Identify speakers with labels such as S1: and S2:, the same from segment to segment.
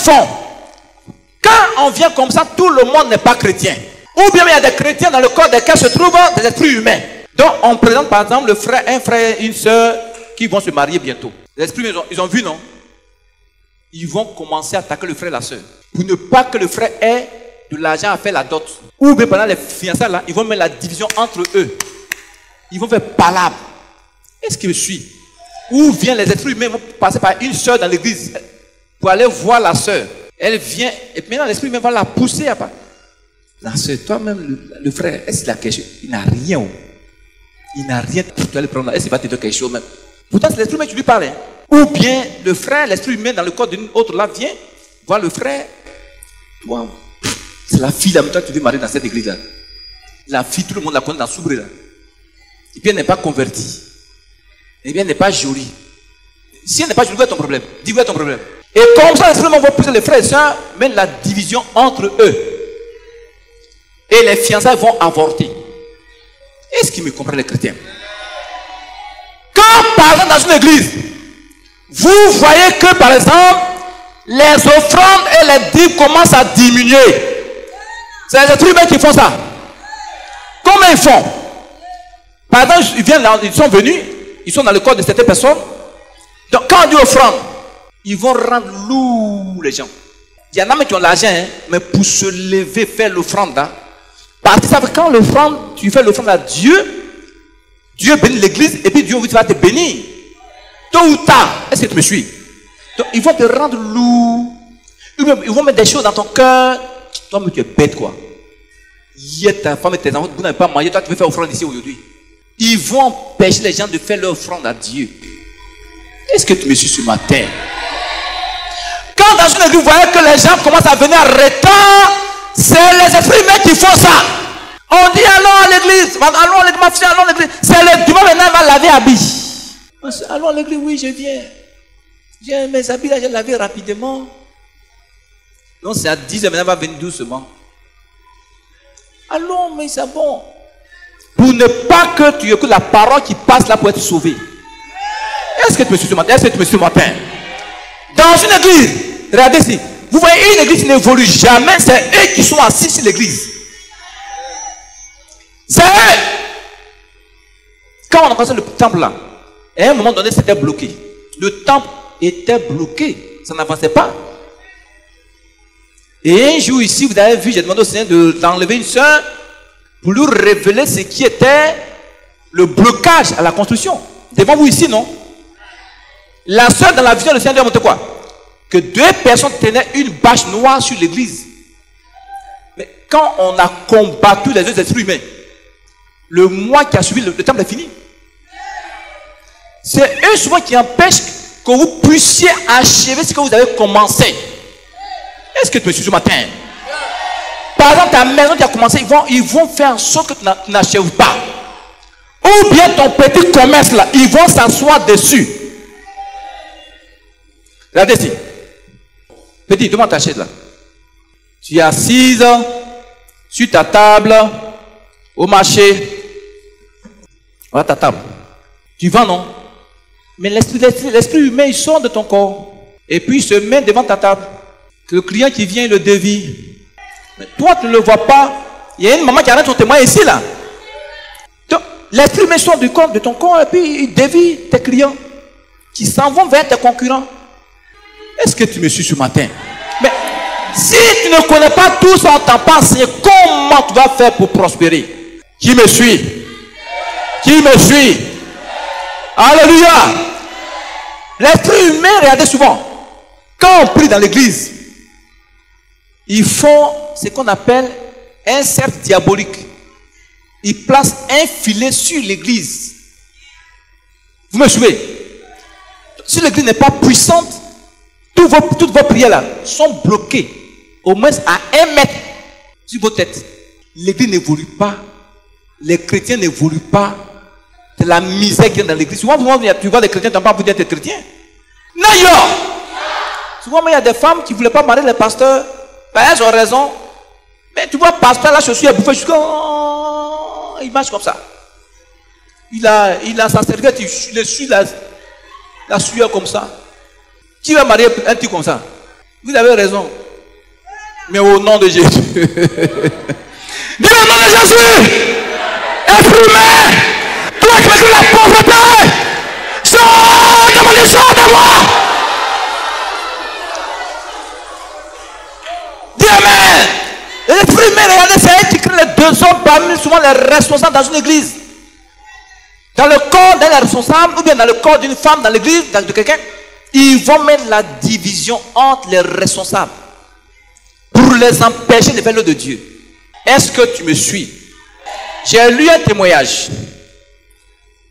S1: font? Quand on vient comme ça, tout le monde n'est pas chrétien. Ou bien il y a des chrétiens dans le corps desquels se trouvent des esprits humains. Donc on présente par exemple un frère et une soeur qui vont se marier bientôt. Les esprits humains, ils ont vu, non? Ils vont commencer à attaquer le frère et la soeur. Pour ne pas que le frère ait de l'argent à faire la dot. Ou bien pendant les fiançailles là, ils vont mettre la division entre eux. Ils vont faire palabre. Est-ce qu'il me suit? Ou bien les esprits humains vont passer par une soeur dans l'église pour aller voir la soeur. Elle vient, et maintenant l'esprit humain va la pousser à part. La soeur, toi-même, le frère, est-ce qu'il a quelque chose? Il n'a rien. Il n'a rien. Tu vas le prendre. Est-ce qu'il va te dire quelque chose même? Pourtant, c'est l'esprit humain qui lui parle. Hein. Ou bien le frère, l'esprit humain dans le corps d'une autre là vient voir le frère. Toi, c'est la fille là, toi tu veux marier dans cette église là. La fille, tout le monde la connaît dans Soubré là. Et puis elle n'est pas convertie. Et bien elle n'est pas jolie. Si elle n'est pas jolie, où est ton problème? Dis où est ton problème? Et comme ça, l'esprit humain va pousser les frères et sœurs, mettre la division entre eux. Et les fiançailles vont avorter. Est-ce qu'ils me comprennent les chrétiens? Quand par exemple dans une église, vous voyez que par exemple, les offrandes et les dîmes commencent à diminuer. C'est les êtres humains qui font ça. Comment ils font? Par exemple, ils viennent là, ils sont venus, ils sont dans le corps de certaines personnes. Donc quand on dit offrande, ils vont rendre lourd les gens. Il y en a qui ont l'argent, hein, mais pour se lever, faire l'offrande là. Parce que quand l'offrande, tu fais l'offrande à Dieu, Dieu bénit l'église et puis Dieu va te bénir. Tôt ou tard, est-ce que tu me suis? Donc ils vont te rendre lourd. Ils vont mettre des choses dans ton cœur. Toi, mais tu es bête quoi. Hier, ta femme et tes enfants, vous n'avez pas mangé, toi tu veux faire offrande ici aujourd'hui. Ils vont empêcher les gens de faire leur offrande à Dieu. Est-ce que tu me suis ce matin? Quand dans une église, vous voyez que les gens commencent à venir en retard, c'est les esprits humains qui font ça. On dit allons à l'église, allons à l'église, ma fille, allons à l'église. C'est le dimanche maintenant, va laver habits. Allons à l'église, oui, je viens. J'ai mes habits là, j'ai lavé rapidement. Donc c'est à 10h maintenant, va venir doucement. Allons, mais c'est bon. Pour ne pas que tu écoutes la parole qui passe là pour être sauvé. Est-ce que tu me suis ce matin? Est-ce que tu me suis ce matin? Dans une église, regardez ici. Vous voyez, une église qui n'évolue jamais, c'est eux qui sont assis sur l'église. C'est eux. Quand on a commencé le temple là, à un moment donné, c'était bloqué. Le temple était bloqué. Ça n'avançait pas. Et un jour ici, vous avez vu, j'ai demandé au Seigneur d'enlever une soeur pour lui révéler ce qui était le blocage à la construction. Devant vous ici, non? La soeur dans la vision, le Seigneur lui a montré quoi? Que 2 personnes tenaient une bâche noire sur l'église. Mais quand on a combattu les deux esprits humains, le mois qui a suivi, le temple est fini. C'est eux souvent qui empêchent que vous puissiez achever ce que vous avez commencé. Est-ce que tu me suis ce matin? Par exemple, ta maison qui a commencé, ils vont faire en sorte que tu n'achèves pas. Ou bien ton petit commerce là, ils vont s'asseoir dessus. Regardez ici. Petit, demande ta chaise là. Tu es assise sur ta table au marché. Voilà ta table. Tu vends, non? Mais l'esprit humain, il sort de ton corps. Et puis il se met devant ta table. Que le client qui vient, il le dévie. Mais toi, tu ne le vois pas. Il y a une maman qui arrête son témoin ici là. Donc, l'esprit humain sort du corps de ton corps et puis il dévie tes clients qui s'en vont vers tes concurrents. Est-ce que tu me suis ce matin? Mais si tu ne connais pas tout ça, on t'a pas enseigné, comment tu vas faire pour prospérer? Qui me suit? Qui me suit? Alléluia! L'esprit humain, regardez souvent, quand on prie dans l'église, ils font ce qu'on appelle un cercle diabolique. Ils placent un filet sur l'église. Vous me suivez? Si l'église n'est pas puissante, toutes vos prières là sont bloquées au moins à 1 mètre sur vos têtes. L'église n'évolue pas. Les chrétiens n'évoluent pas. C'est la misère qui est dans l'église. Souvent, tu vois les chrétiens, tu n'as pas envie d'être chrétien. D'ailleurs, souvent, il y a des femmes qui ne voulaient pas marier les pasteurs. Elles ont raison. Mais tu vois, pasteur, là, je suis à bouffer jusqu'à. Il marche comme ça. Il a sa serviette, il suit la sueur comme ça. Qui va marier un type comme ça? Vous avez raison. Mais au nom de Jésus. Dis au nom de Jésus. Esprit humain. Toi qui veux la pauvreté. Sors de moi, sors de moi. Dis amen. L'esprit humain, regardez, c'est elle qui crée les deux hommes parmi souvent les responsables dans une église. Dans le corps d'un responsable ou bien dans le corps d'une femme dans l'église, de quelqu'un, ils vont mettre la division entre les responsables pour les empêcher de faire l'œuvre de Dieu. Est-ce que tu me suis? J'ai lu un témoignage.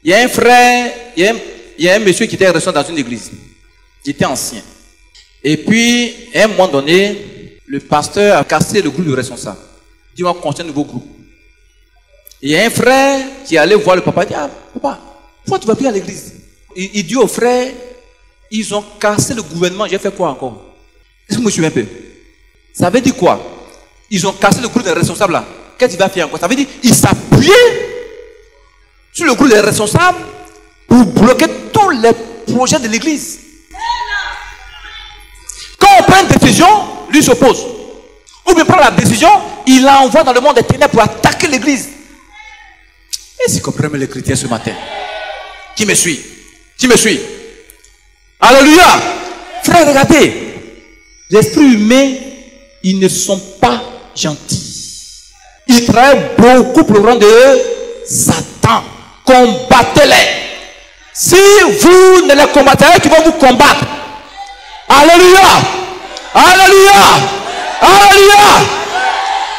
S1: Il y a un frère, il y a un monsieur qui était responsable dans une église. Il était ancien. Et puis, à un moment donné, le pasteur a cassé le groupe du responsable. Il dit, on va construire un nouveau groupe. Il y a un frère qui allait voir le papa. Il dit, ah, papa, pourquoi tu vas plus à l'église? Il dit au frère, ils ont cassé le gouvernement. J'ai fait quoi encore? Est-ce que vous me suivez un peu? Ça veut dire quoi? Ils ont cassé le groupe des responsables là. Qu'est-ce qu'il va faire encore? Ça veut dire qu'ils s'appuyaient sur le groupe des responsables pour bloquer tous les projets de l'église. Quand on prend une décision, lui s'oppose. Ou bien prend la décision, il l'envoie dans le monde des ténèbres pour attaquer l'église. Est-ce que vous comprenez les chrétiens ce matin? Qui me suit? Qui me suit? Alléluia! Frère, regardez. L'esprit humain, ils ne sont pas gentils. Ils travaillent beaucoup pour le rang de Satan. Combattez-les. Si vous ne les combattez pas, ils vont vous combattre. Alléluia! Alléluia! Alléluia!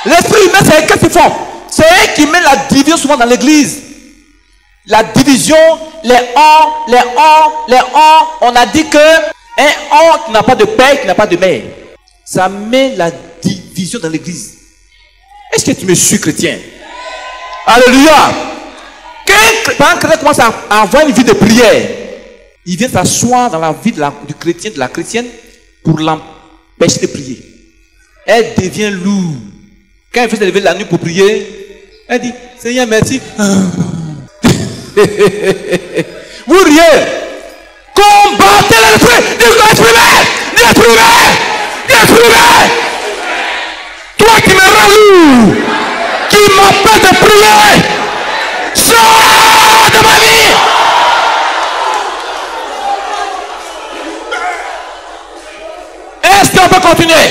S1: L'esprit humain, c'est qu'est-ce qu'ils font? C'est eux qui mettent la division souvent dans l'église. La division, les on a dit que un on qui n'a pas de père, qui n'a pas de mère. Ça met la division dans l'église. Est-ce que tu me suis, chrétien? Alléluia! Quand un chrétien commence à avoir une vie de prière, il vient s'asseoir dans la vie du chrétien, de la chrétienne, pour l'empêcher de prier. Elle devient lourde. Quand elle fait se lever la nuit pour prier, elle dit, Seigneur, merci. Vous riez. Combattez l'esprit. Dis-le. Toi qui me rends lourd, qui m'empêche de prier, sors de ma vie. Est-ce qu'on peut continuer?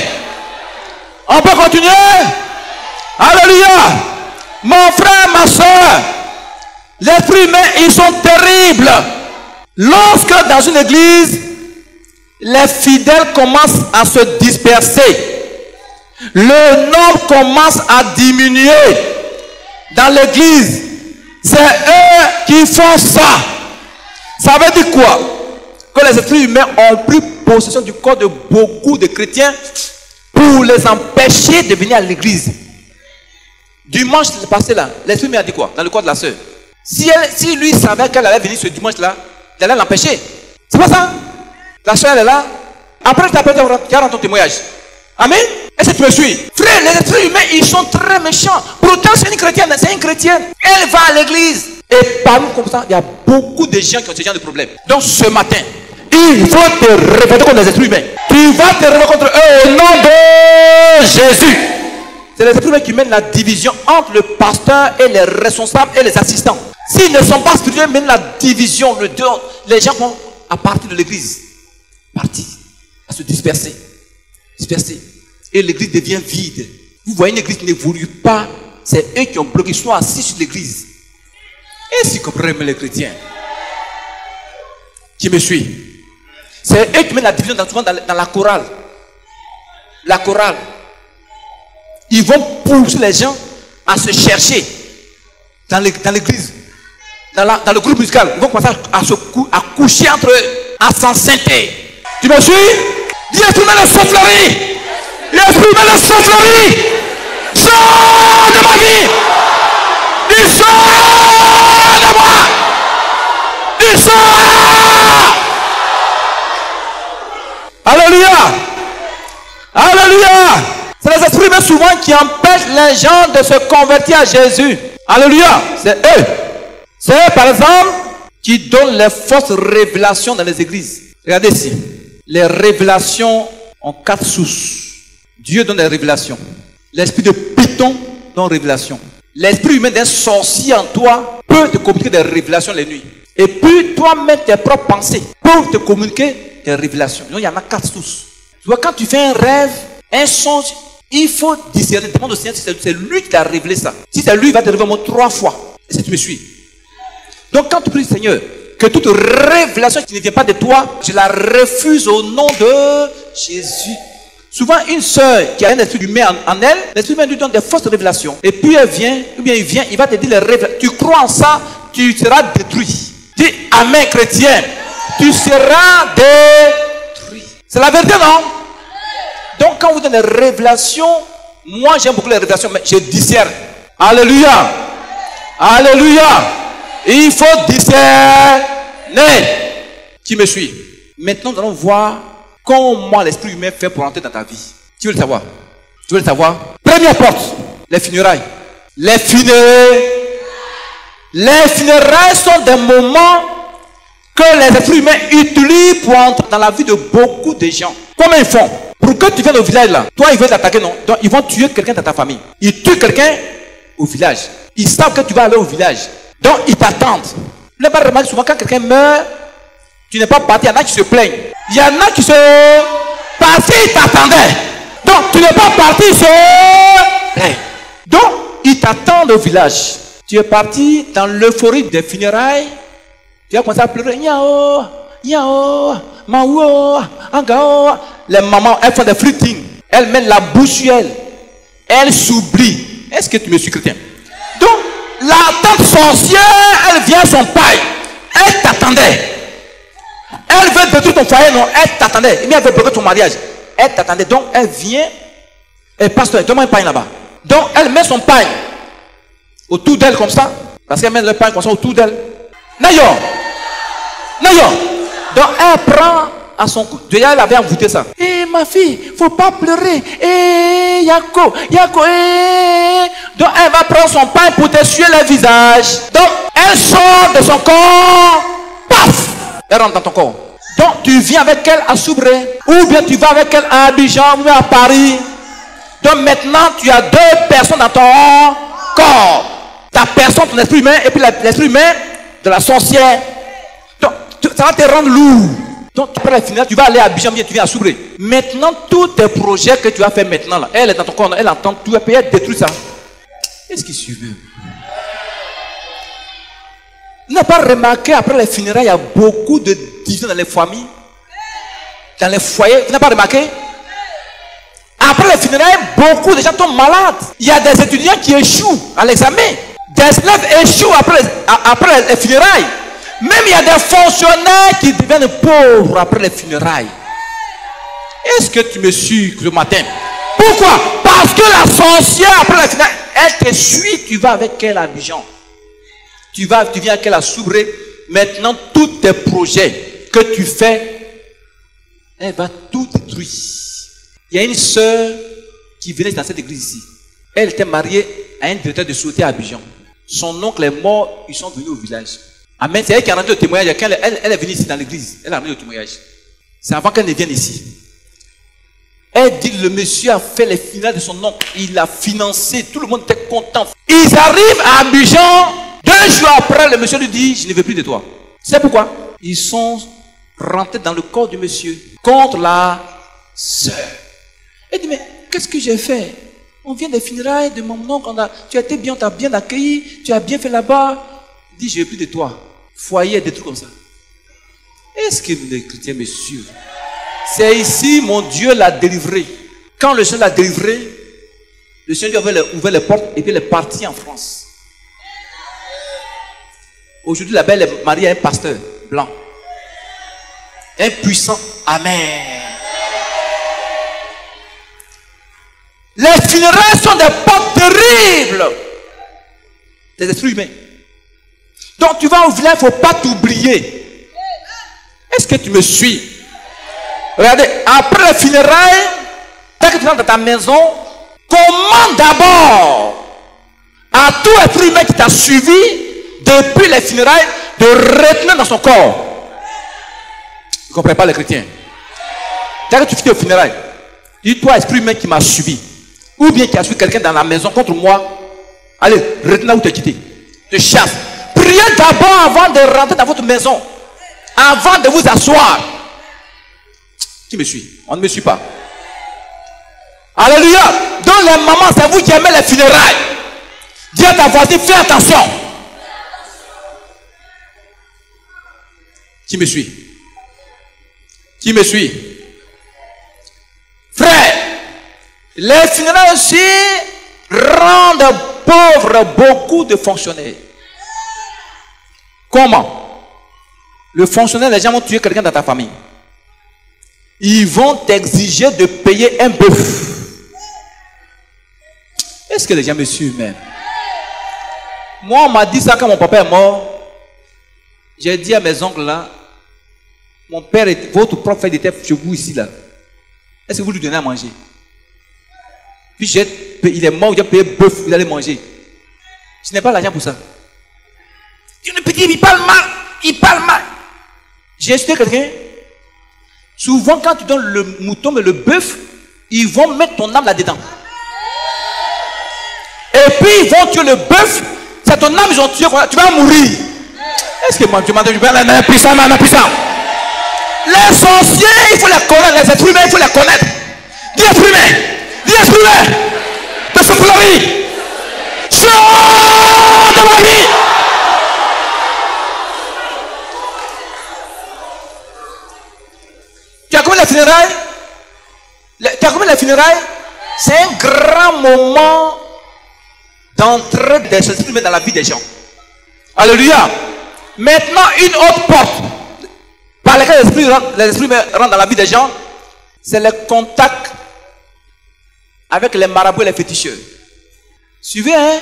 S1: On peut continuer? Alléluia! Mon frère, ma soeur, l'esprit humain, ils sont terribles. Lorsque dans une église, les fidèles commencent à se disperser, le nombre commence à diminuer dans l'église. C'est eux qui font ça. Ça veut dire quoi? Que les esprits humains ont pris possession du corps de beaucoup de chrétiens pour les empêcher de venir à l'église. Dimanche passé là, l'esprit humain a dit quoi? Dans le corps de la sœur. Si lui savait qu'elle allait venir ce dimanche là, il allait l'empêcher. C'est pas ça? La sœur elle est là. Après tu appelles, tu as rendu ton témoignage. Amen? Est-ce que tu me suis? Frère, les esprits humains, ils sont très méchants. Pourtant, c'est une chrétienne, Elle va à l'église. Et parmi comme ça, il y a beaucoup de gens qui ont ce genre de problème. Donc ce matin, il faut te révolter contre les esprits humains. Tu vas te révolter contre eux au nom de Jésus. C'est les esprits humains qui mènent la division entre le pasteur et les responsables et les assistants. S'ils ne sont pas spirituels, ils mènent la division. Les gens vont à partir de l'église. Partir. À se disperser. Et l'église devient vide. Vous voyez une église qui n'évolue pas. C'est eux qui ont bloqué. Ils sont assis sur l'église. Et si vous comprenez les chrétiens qui me suit, c'est eux qui mettent la division dans la chorale. La chorale. Ils vont pousser les gens à se chercher dans l'église, dans le groupe musical. Ils vont commencer à coucher entre eux, à s'enceintrer. Tu me suis? Dis esprit de sorcellerie. L'esprit de sorcellerie. Sors de ma vie. Il sort de moi. Il sort. Alléluia. Alléluia. C'est les esprits souvent qui empêchent les gens de se convertir à Jésus. Alléluia. C'est eux. C'est eux, par exemple, qui donnent les fausses révélations dans les églises. Regardez ici. Les révélations en 4 sources. Dieu donne des révélations. L'esprit de Python donne révélation. L'esprit humain d'un sorcier en toi peut te communiquer des révélations les nuits. Et puis, toi-même, tes propres pensées peuvent te communiquer des révélations. Donc, il y en a 4 sources. Tu vois, quand tu fais un rêve, un songe, il faut discerner. Demande au Seigneur si c'est lui qui t'a révélé ça. Si c'est lui, il va te révéler au moins 3 fois. Et si tu me suis. Donc, quand tu pries, Seigneur, que toute révélation qui ne vient pas de toi, je la refuse au nom de Jésus. Souvent, une sœur qui a un esprit humain en elle, l'esprit humain lui donne des fausses révélations. Et puis elle vient, ou bien il vient, il va te dire les révélations. Tu crois en ça, tu seras détruit. Dis Amen, chrétien. Tu seras détruit. C'est la vérité, non? Donc, quand vous donnez des révélations, moi j'aime beaucoup les révélations, mais je discerne. Alléluia. Alléluia. Il faut discerner. Qui me suit? Maintenant, nous allons voir comment l'esprit humain fait pour entrer dans ta vie. Tu veux le savoir? Tu veux le savoir? Première porte, les funérailles. Les funérailles sont des moments que les esprits humains utilisent pour entrer dans la vie de beaucoup de gens. Comment ils font? Pour que tu viennes au village là, toi ils veulent t'attaquer, non? Donc ils vont tuer quelqu'un dans ta famille. Ils tuent quelqu'un au village. Ils savent que tu vas aller au village. Donc ils t'attendent. Vous n'avez pas remarqué souvent quand quelqu'un meurt, tu n'es pas parti, il y en a qui se plaignent. Il y en a qui se partis, ils t'attendaient. Donc tu n'es pas parti, ils se plaignent. Donc ils t'attendent au village. Tu es parti dans l'euphorie des funérailles. Tu as commencé à pleurer. Yao, yao, maouo, angao. Les mamans, elles font des flirtings. Elles mettent la bouche sur elles. Elles s'oublient. Est-ce que tu me suis, chrétien? Donc, la tante sorcière, elle vient à son paille. Elle t'attendait. Elle veut détruire ton foyer, non? Elle t'attendait. Elle veut bloquer ton mariage. Elle t'attendait. Donc, elle vient. Elle passe, donne-moi un paille là-bas. Donc, elle met son paille autour d'elle comme ça. Parce qu'elle met le paille comme ça autour d'elle. Nayo. Nayo. Donc, elle prend à son cou. Déjà, elle avait envoûté ça. Eh, ma fille, faut pas pleurer. Eh, Yako, Yako, eh. Donc, elle va prendre son pain pour t'essuyer le visage. Donc, elle sort de son corps. Paf! Elle rentre dans ton corps. Donc, tu viens avec elle à Soubré. Ou bien tu vas avec elle à Abidjan ou à Paris. Donc, maintenant, tu as 2 personnes dans ton corps. Ta personne, ton esprit humain, et puis l'esprit humain de la sorcière. Donc, ça va te rendre lourd. Donc, après la finale, tu vas aller à Abidjan, tu viens à Soubré. Maintenant, tous tes projets que tu as fait maintenant, là, elle est dans ton corps, elle entend, tu vas payer, elle détruit ça. Qu'est-ce qui suit? Vous n'avez pas remarqué, après les funérailles, il y a beaucoup de divisions dans les familles, dans les foyers. Vous n'avez pas remarqué? Après les funérailles, beaucoup de gens tombent malades. Il y a des étudiants qui échouent à l'examen. Des élèves échouent après les funérailles. Même il y a des fonctionnaires qui deviennent pauvres après les funérailles. Est-ce que tu me suis le matin? Pourquoi? Parce que la sorcière, après les funérailles, elle te suit, tu vas avec elle à Abidjan. Tu viens avec elle à Soubré. Maintenant, tous tes projets que tu fais, elle va tout détruire. Il y a une sœur qui venait dans cette église ici. Elle était mariée à un directeur de sûreté à Abidjan. Son oncle est mort, ils sont venus au village. Amen. C'est elle qui a rendu au témoignage. Quand elle est venue ici dans l'église, elle a rendu au témoignage. C'est avant qu'elle ne vienne ici. Elle dit que le monsieur a fait les finales de son oncle. Il a financé, tout le monde était content. Ils arrivent à Abidjan. 2 jours après, le monsieur lui dit, je ne veux plus de toi. C'est pourquoi? Ils sont rentrés dans le corps du monsieur contre la sœur. Elle dit, mais qu'est-ce que j'ai fait? On vient des funérailles de mon oncle. Tu as été bien, on t'a bien accueilli. Tu as bien fait là-bas. Il dit, je ne veux plus de toi. Foyer, des trucs comme ça. Est-ce que les chrétiens me suivent? C'est ici, mon Dieu l'a délivré. Quand le Seigneur l'a délivré, le Seigneur lui a ouvert les portes et puis il est parti en France. Aujourd'hui, la belle est mariée à un pasteur blanc. Un puissant. Amen. Les funérailles sont des portes terribles. Des esprits humains. Donc tu vas au village, il ne faut pas t'oublier. Est-ce que tu me suis? Regardez, après les funérailles, dès que tu rentres dans ta maison, commande d'abord à tout esprit humain qui t'a suivi depuis les funérailles de retenir dans son corps. Vous ne comprenez pas les chrétiens? Dès que tu finis aux funérailles, Dis-toi, esprit humain qui m'a suivi, ou bien qui a suivi quelqu'un dans la maison contre moi, allez, retourne là où tu es quitté. Te chasse. Priez d'abord avant de rentrer dans votre maison. Avant de vous asseoir. Qui me suit? On ne me suit pas. Alléluia. Donc les mamans, c'est vous qui aimez les funérailles. Dis à ta voisine, fais attention. Qui me suit? Qui me suit? Frère, les funérailles aussi rendent pauvres beaucoup de fonctionnaires. Comment? Le fonctionnaire, les gens vont tuer quelqu'un dans ta famille. Ils vont t'exiger de payer un bœuf. Est-ce que les gens me suivent même? Moi, on m'a dit ça quand mon papa est mort. J'ai dit à mes oncles là, mon père, votre propre frère était chez vous ici là. Est-ce que vous lui donnez à manger? Puis il est mort, j'ai payé bœuf, vous allez manger. Je n'ai pas l'argent pour ça. Le petit, il parle mal. Il parle mal. J'ai insulté quelqu'un. Souvent, quand tu donnes le mouton, mais le bœuf, ils vont mettre ton âme là-dedans. Et puis, ils vont tuer le bœuf. C'est ton âme, ils ont tué. Tu vas mourir. Est-ce que moi, tu m'as dit, puissant, puissant. Les sorciers, il faut les connaître. Les êtres humains, il faut les connaître. Dis êtres humains. Dis êtres humains. De ce fleurie. Sors de ma vie. Tu as commis les funérailles? Tu as commis les funérailles? C'est un grand moment d'entrer des esprits dans la vie des gens. Alléluia. Maintenant, une autre porte par laquelle les esprits rentrent dans la vie des gens, c'est le contact avec les marabouts et les féticheurs. Suivez, hein?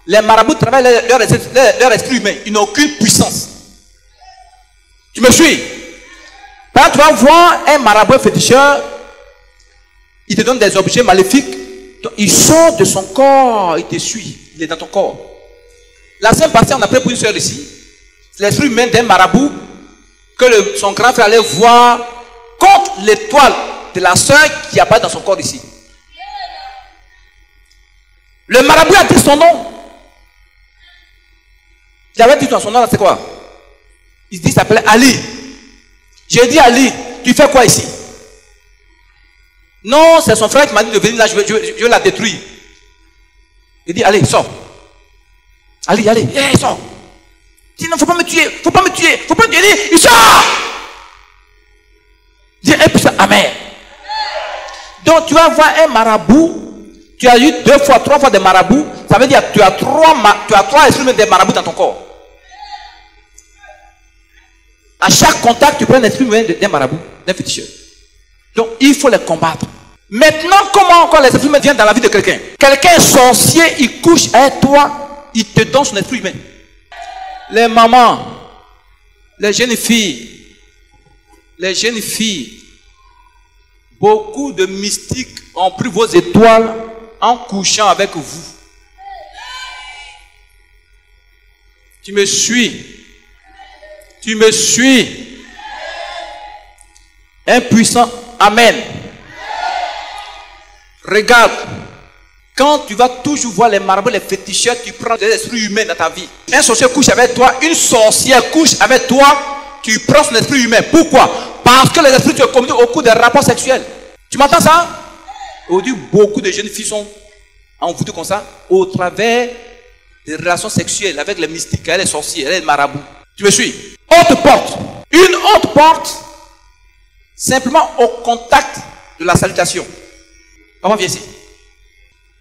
S1: Les marabouts travaillent leur esprit humain. Ils n'ont aucune puissance. Tu me suis? Quand tu vas voir un marabout féticheur, il te donne des objets maléfiques. Il sort de son corps, il te suit. Il est dans ton corps. La semaine passée, on a pris pour une soeur ici. C'est l'esprit humain d'un marabout que son grand frère allait voir contre l'étoile de la soeur qui apparaît dans son corps ici. Le marabout a dit son nom. Il avait dit dans son nom, c'est quoi? Il s'appelait Ali. J'ai dit Ali, tu fais quoi ici? Non, c'est son frère qui m'a dit de venir là, je veux la détruire. Il dit, allez, sors. Allez, hey, sors. Il dit, non, faut pas me tuer, faut pas me tuer. Il sort. Il dit, putain, amen. Donc tu vas voir un marabout, tu as eu 2 fois, 3 fois des marabouts, ça veut dire que tu as 3 esprits des marabouts dans ton corps. À chaque contact, tu prends un esprit humain d'un marabout, d'un féticheur. Donc, il faut les combattre. Maintenant, comment encore les esprits humains viennent dans la vie de quelqu'un? Quelqu'un est sorcier, il couche avec toi, il te donne son esprit humain. Les mamans, les jeunes filles, beaucoup de mystiques ont pris vos étoiles en couchant avec vous. Tu me suis? Tu me suis? Impuissant. Amen. Regarde. Quand tu vas toujours voir les marabouts, les féticheurs, tu prends des esprits humains dans ta vie. Un sorcier couche avec toi, une sorcière couche avec toi, tu prends son esprit humain. Pourquoi? Parce que les esprits tu as communiqués au cours des rapports sexuels. Tu m'entends ça? Aujourd'hui, beaucoup de jeunes filles sont envoûtées comme ça au travers des relations sexuelles avec les mystiques, les sorciers, les marabouts. Tu me suis? Autre porte. Une autre porte, simplement au contact de la salutation. Papa, viens ici.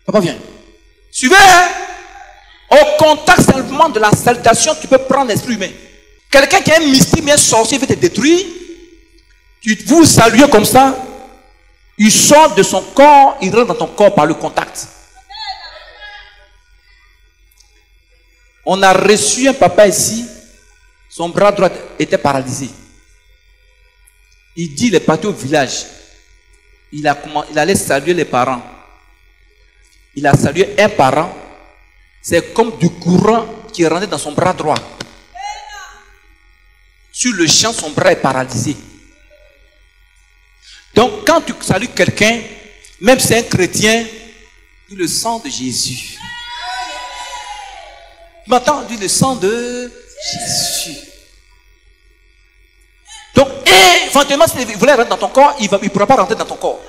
S1: Papa, viens. Suivez, hein? Au contact simplement de la salutation, tu peux prendre l'esprit humain. Quelqu'un qui est un mystique, bien sorcier, veut te détruire. Tu vous saluez comme ça. Il sort de son corps, il rentre dans ton corps par le contact. On a reçu un papa ici. Son bras droit était paralysé. Il dit, il est parti au village. Il allait saluer les parents. Il a salué un parent. C'est comme du courant qui est rentré dans son bras droit. Sur le champ, son bras est paralysé. Donc, quand tu salues quelqu'un, même si c'est un chrétien, dis le sang de Jésus. Tu m'entends? Dis le sang de Jésus. Donc, éventuellement, si il voulait rentrer dans ton corps, il ne pourra pas rentrer dans ton corps.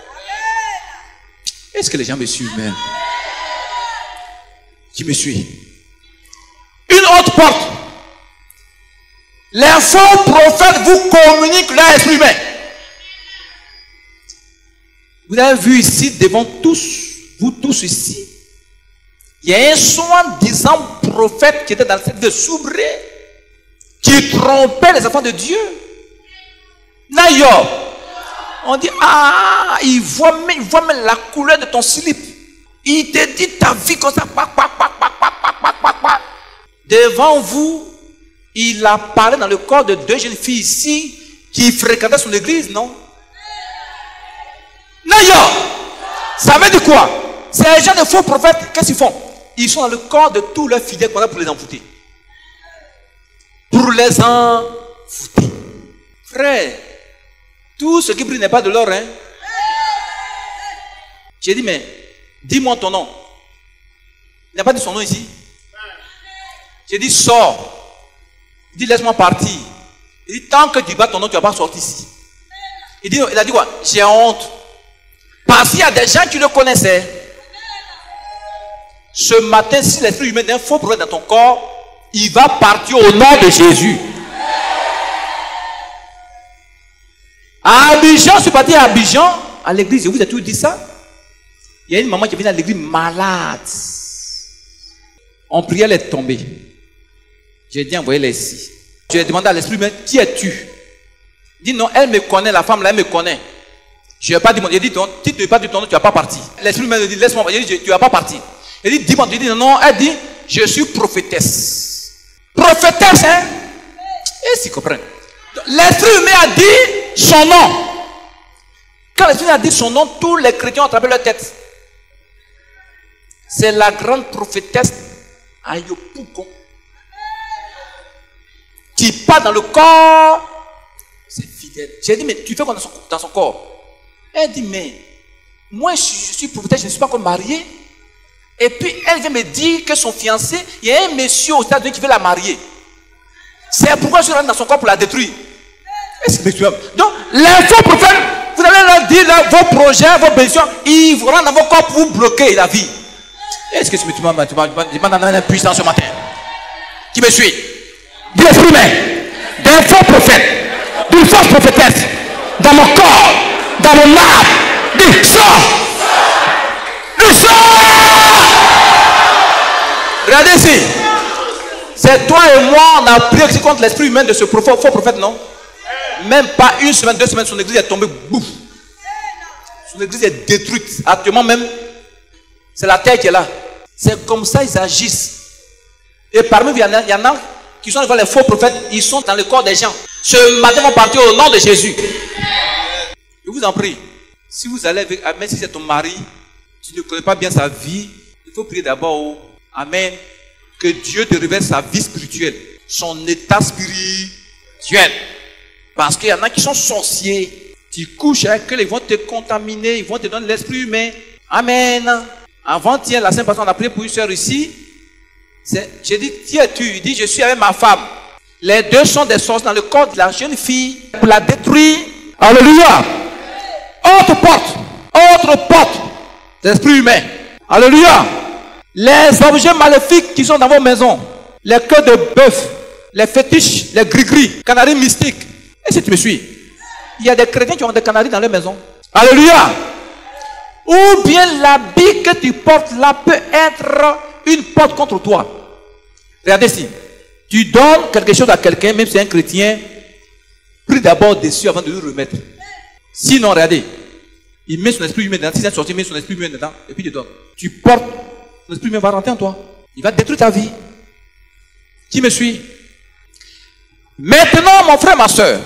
S1: Est-ce que les gens me suivent même? Qui me suit? Une autre porte. Les faux prophètes vous communiquent leur esprit humain. Vous avez vu ici, devant tous, vous tous ici, il y a un soi-disant prophète qui était dans cette ville soubrée, qui trompait les enfants de Dieu. D'ailleurs, on dit, ah, il voit même la couleur de ton slip. Il te dit ta vie comme ça, devant vous, il apparaît dans le corps de deux jeunes filles ici qui fréquentaient son église, non? D'ailleurs, ça veut dire quoi? Ces gens de faux prophètes, qu'est-ce qu'ils font? Ils sont dans le corps de tous leurs fidèles pour les envoûter. Pour les envoûter. Frère, tout ce qui brille n'est pas de l'or, hein? J'ai dit, mais dis-moi ton nom. Il n'a pas dit son nom ici. J'ai dit, sors. Il dit, laisse-moi partir. Il dit, tant que tu bats ton nom, tu ne vas pas sortir ici. Il a dit quoi? J'ai honte. Parce qu'il y a des gens qui le connaissaient. Ce matin, si l'esprit humain d'un faux prophète dans ton corps, il va partir au nom de Jésus. À Abidjan, je suis parti à Abidjan, à l'église, je vous ai toujours dit ça. Il y a une maman qui est venue à l'église malade. On priait, elle est tombée. J'ai dit, envoyez-les ici. Je lui ai demandé à l'esprit humain, qui es-tu? Il dit, non, elle me connaît, la femme là, elle me connaît. Je n'ai pas dit, il dit, si tu n'es pas du ton nom, tu ne vas pas partir. L'esprit humain me dit, laisse-moi, il dit, tu ne vas pas partir. Il dit, dis-moi, tu dis, non, elle dit, je suis prophétesse. Prophétesse, hein? Est-ce qu'ils comprennent? L'esprit humain a dit son nom. Quand l'esprit humain a dit son nom, tous les chrétiens ont attrapé leur tête. C'est la grande prophétesse Ayopougon. Qui part dans le corps, c'est fidèle. J'ai dit, mais tu fais quoi dans son corps? Elle dit, mais moi je suis prophétesse, je ne suis pas encore mariée. Et puis elle vient me dire que son fiancé, il y a un monsieur aux États-Unis qui veut la marier. C'est pourquoi je suis rentré dans son corps pour la détruire. Est-ce que tu aimes? Donc, les faux prophètes, vous allez leur dire là, vos projets, vos besoins, ils vont rentrer dans vos corps pour vous bloquer la vie. Est-ce que tu m'as une puissance ce matin? Qui me suit? Dis l'esprit humain, d'un faux prophète, d'une fausse prophétesse, dans mon corps, dans mon âme, dis sors! Du sort! Regardez ici. C'est toi et moi, on a prié aussi contre l'esprit humain de ce faux prophète, non? Même pas une semaine, 2 semaines, son église est tombée. Bouf. Son église est détruite. Actuellement même, c'est la terre qui est là. C'est comme ça ils agissent. Et parmi vous, il y en a qui sont devant les faux prophètes, ils sont dans le corps des gens. Ce matin, vont partir au nom de Jésus. Je vous en prie. Si vous allez avec, même si c'est ton mari, tu ne connais pas bien sa vie, il faut prier d'abord. Amen. Que Dieu te révèle sa vie spirituelle, son état spirituel. Parce qu'il y en a qui sont sorciers. Tu couches avec eux, ils vont te contaminer, ils vont te donner l'esprit humain. Amen. Avant-hier, la Sainte Passion, on a prié pour une soeur ici. J'ai dit, qui es-tu? Il dit, je suis avec ma femme. Les deux sont des sorciers dans le corps de la jeune fille pour la détruire. Alléluia. Autre porte, l'esprit humain. Alléluia. Les objets maléfiques qui sont dans vos maisons, les queues de bœuf, les fétiches, les gris-gris, canaris mystiques. Est-ce que tu me suis? Il y a des chrétiens qui ont des canaris dans leur maison. Alléluia. Ou bien l'habit que tu portes là peut être une porte contre toi. Regardez ici. Tu donnes quelque chose à quelqu'un, même si c'est un chrétien, prie d'abord dessus avant de lui remettre. Sinon, regardez, il met son esprit humain dedans. Si c'est sorti, il met son esprit humain dedans et puis il te donne. Tu portes, son esprit humain va rentrer en toi. Il va détruire ta vie. Qui me suit? Maintenant, mon frère, ma soeur,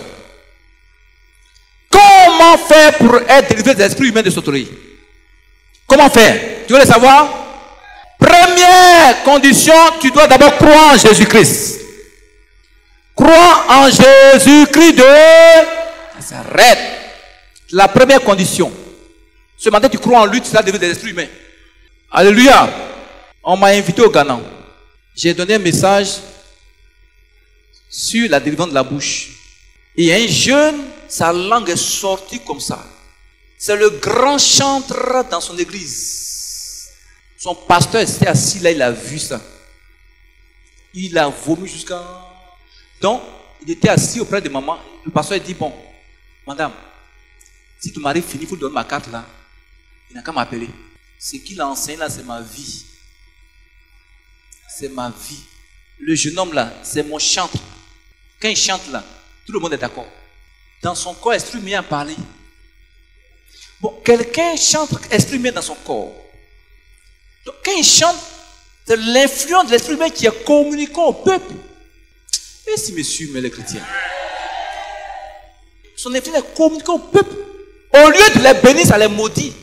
S1: comment faire pour être délivré de l'esprit humain de sauterie? Comment faire? Tu veux le savoir? Première condition, tu dois d'abord croire en Jésus-Christ. Crois en Jésus-Christ de Nazareth. La première condition. Ce matin, tu crois en lui, tu seras devenu des esprits humains. Alléluia. On m'a invité au Ghana. J'ai donné un message sur la délivrance de la bouche. Et un jeune, sa langue est sortie comme ça. C'est le grand chantre dans son église. Son pasteur était assis là, il a vu ça. Il a vomi jusqu'à... Donc, il était assis auprès de maman. Le pasteur dit, bon, madame, si ton mari finit, il faut donner ma carte là. Il n'a qu'à m'appeler. Ce qu'il a enseigné là, c'est ma vie. C'est ma vie. Le jeune homme là, c'est mon chantre. Quand il chante là, tout le monde est d'accord. Dans son corps, esprit humain a parlé. Bon, quelqu'un chante esprit humain dans son corps. Donc quand il chante, c'est l'influence de l'esprit humain qui est communiquant au peuple. Et si monsieur, mais les chrétiens. Son influence est communiquant au peuple. Au lieu de les bénir, ça les maudit.